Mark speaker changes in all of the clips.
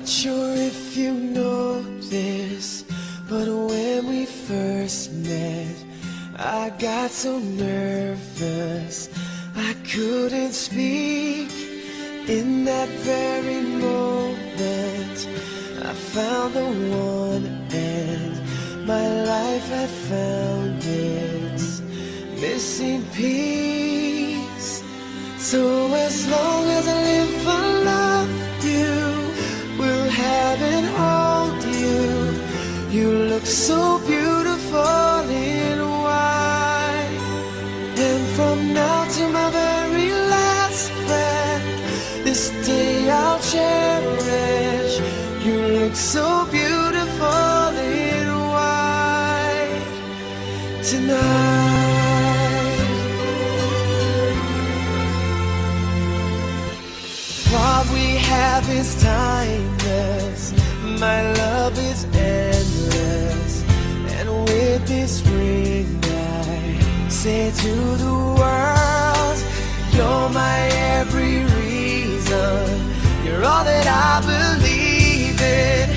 Speaker 1: Not sure if you know this, but when we first met, I got so nervous I couldn't speak. In that very moment, I found the one, and my life had found its missing piece. So as long as I live, I love you, will have and hold you. You look so beautiful in white, and from now to my very last breath, this day I'll cherish. You look so beautiful in white tonight. What we have is timeless, my love is endless, and with this ring I say to the world, you're my every reason, you're all that I believe in.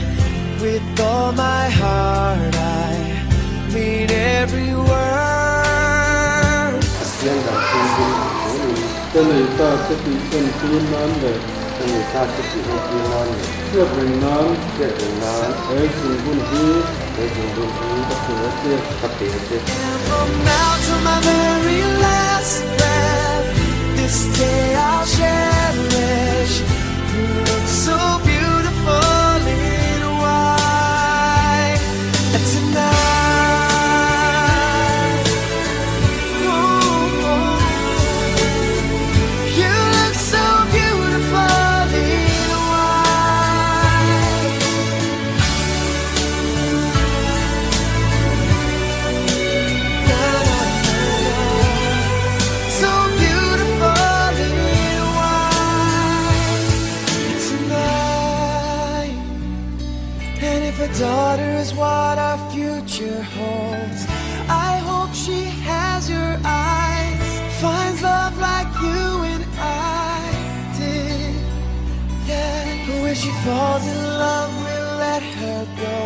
Speaker 1: With all my heart I mean every word.
Speaker 2: 香港天津湖里，这里到这里เป็นที่นั่นเลย这里到这里เป็นที่นั่นเทียบเป็นนั้นเทียบเป็นนั้นสิ่งบุญที่สิ่งบุญที่ก็คือเทียบกับเทียบ
Speaker 1: From now to my very last breath, this day I'll cherish. You look so beautiful in white tonight. Ooh, you look so beautiful in white. So beautiful in white tonight. And if a daughter is what our future holds, I hope she has your eyes, finds love like you and I did. Yeah, but when she falls in love, we'll let her go.